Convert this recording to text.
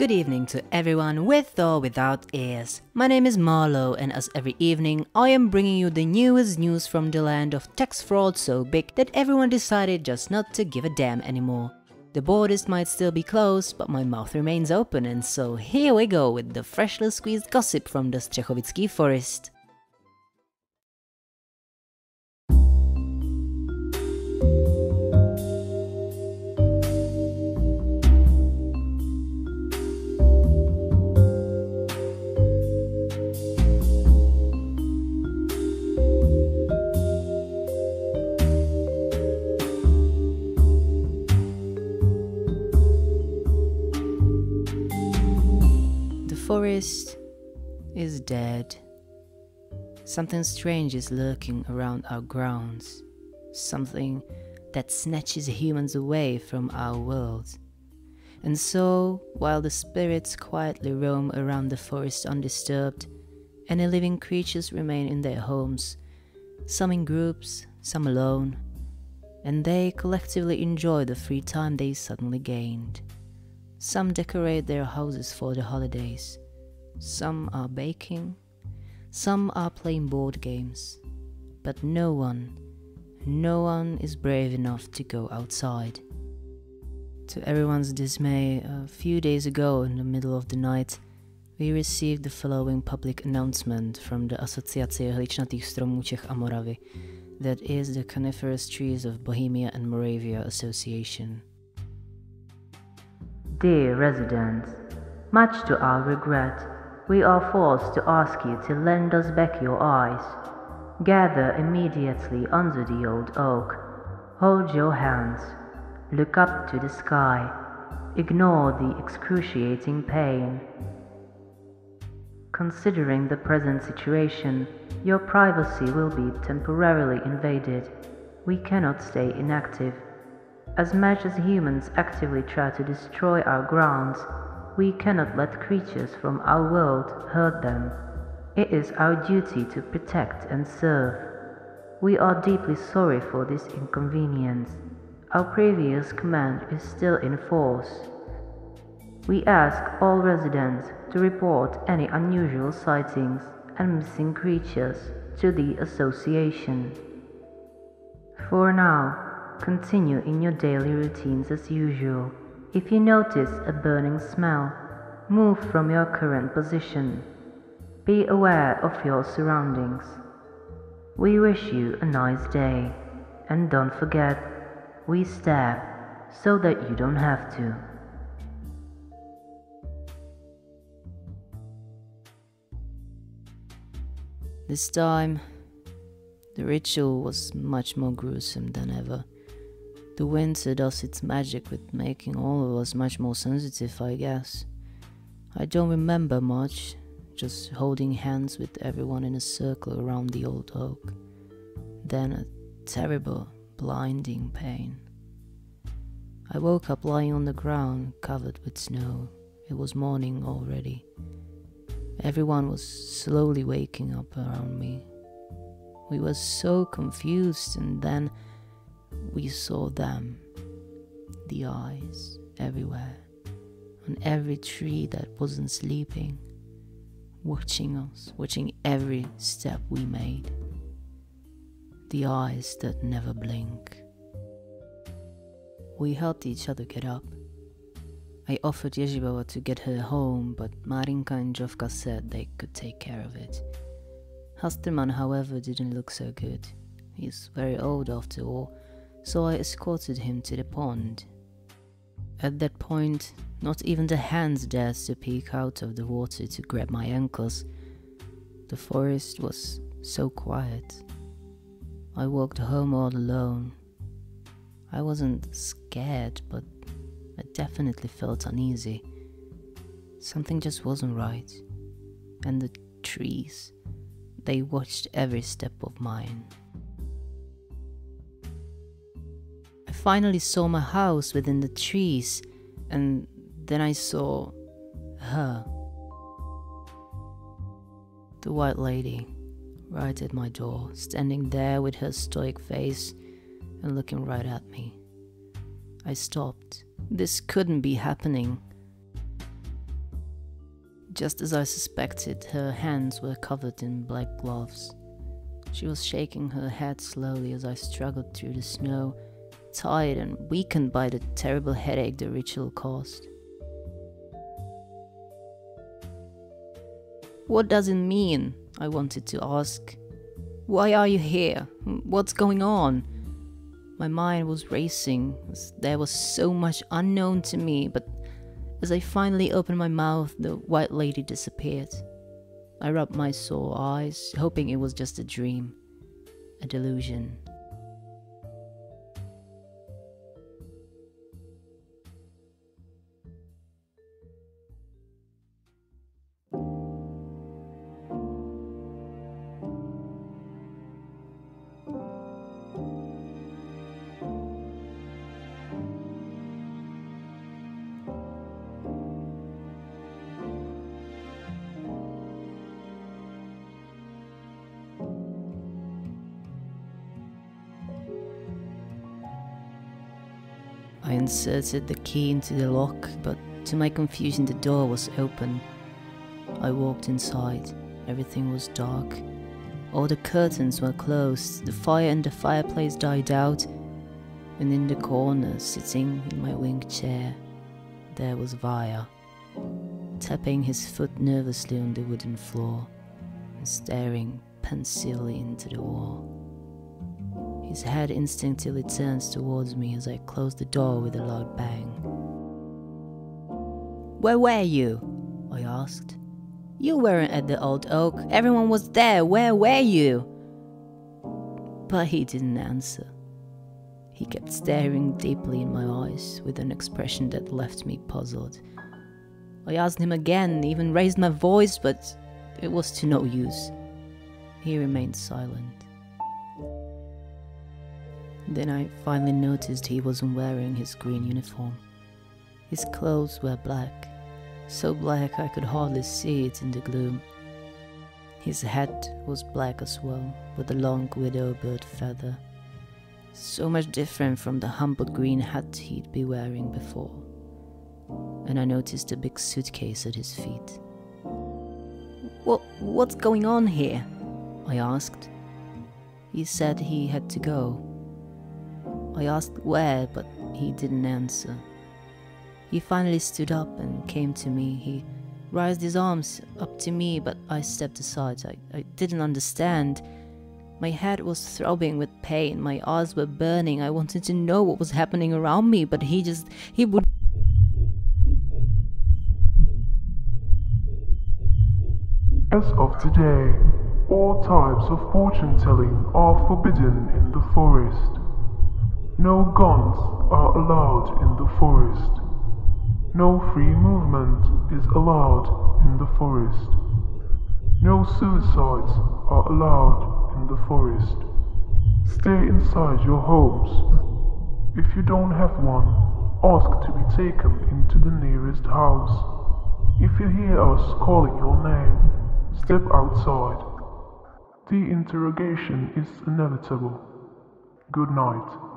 Good evening to everyone with or without ears. My name is Marlo, and as every evening, I am bringing you the newest news from the land of tax fraud so big that everyone decided just not to give a damn anymore. The borders might still be closed, but my mouth remains open, and so here we go with the freshly squeezed gossip from the Střechovický forest. The forest is dead. Something strange is lurking around our grounds. Something that snatches humans away from our world. And so, while the spirits quietly roam around the forest undisturbed, any living creatures remain in their homes, some in groups, some alone, and they collectively enjoy the free time they suddenly gained. Some decorate their houses for the holidays. Some are baking. Some are playing board games. But no one is brave enough to go outside. To everyone's dismay, a few days ago in the middle of the night, we received the following public announcement from the Asociace hličnatých stromů Čech a Moravy, that is the Coniferous Trees of Bohemia and Moravia Association. Dear residents, much to our regret, we are forced to ask you to lend us back your eyes. Gather immediately under the old oak. Hold your hands. Look up to the sky. Ignore the excruciating pain. Considering the present situation, your privacy will be temporarily invaded. We cannot stay inactive. As much as humans actively try to destroy our grounds, we cannot let creatures from our world hurt them. It is our duty to protect and serve. We are deeply sorry for this inconvenience. Our previous command is still in force. We ask all residents to report any unusual sightings and missing creatures to the association. For now, continue in your daily routines as usual. If you notice a burning smell, move from your current position. Be aware of your surroundings. We wish you a nice day, and don't forget, we stab so that you don't have to. This time, the ritual was much more gruesome than ever. The winter does its magic with making all of us much more sensitive, I guess. I don't remember much, just holding hands with everyone in a circle around the old oak. Then a terrible, blinding pain. I woke up lying on the ground, covered with snow. It was morning already. Everyone was slowly waking up around me. We were so confused, and then we saw them, the eyes everywhere, on every tree that wasn't sleeping, watching us, watching every step we made. The eyes that never blink. We helped each other get up. I offered Ježibova to get her home, but Marinka and Jovka said they could take care of it. Hasterman, however, didn't look so good. He's very old after all, so I escorted him to the pond. At that point, not even the hands dared to peek out of the water to grab my ankles. The forest was so quiet. I walked home all alone. I wasn't scared, but I definitely felt uneasy. Something just wasn't right. And the trees, they watched every step of mine. I finally saw my house within the trees, and then I saw her. The white lady, right at my door, standing there with her stoic face and looking right at me. I stopped. This couldn't be happening. Just as I suspected, her hands were covered in black gloves. She was shaking her head slowly as I struggled through the snow, tired and weakened by the terrible headache the ritual caused. "What does it mean?" I wanted to ask. "Why are you here? What's going on?" My mind was racing, as there was so much unknown to me, but as I finally opened my mouth, the white lady disappeared. I rubbed my sore eyes, hoping it was just a dream, a delusion. I inserted the key into the lock, but to my confusion the door was open. I walked inside. Everything was dark. All the curtains were closed, the fire in the fireplace died out, and in the corner, sitting in my wing chair, there was Vaya, tapping his foot nervously on the wooden floor and staring pensively into the wall. His head instinctively turns towards me as I close the door with a loud bang. "Where were you?" I asked. "You weren't at the old oak. Everyone was there. Where were you?" But he didn't answer. He kept staring deeply in my eyes with an expression that left me puzzled. I asked him again, even raised my voice, but it was to no use. He remained silent. Then I finally noticed he wasn't wearing his green uniform. His clothes were black, so black I could hardly see it in the gloom. His hat was black as well, with a long widowbird feather, so much different from the humble green hat he'd be wearing before. And I noticed a big suitcase at his feet. What's going on here?" I asked. He said he had to go. I asked where, but he didn't answer. He finally stood up and came to me. He raised his arms up to me, but I stepped aside. I didn't understand. My head was throbbing with pain. My eyes were burning. I wanted to know what was happening around me, but he would... As of today, all types of fortune-telling are forbidden in the forest. No guns are allowed in the forest. No free movement is allowed in the forest. No suicides are allowed in the forest. Stay inside your homes. If you don't have one, ask to be taken into the nearest house. If you hear us calling your name, step outside. The interrogation is inevitable. Good night.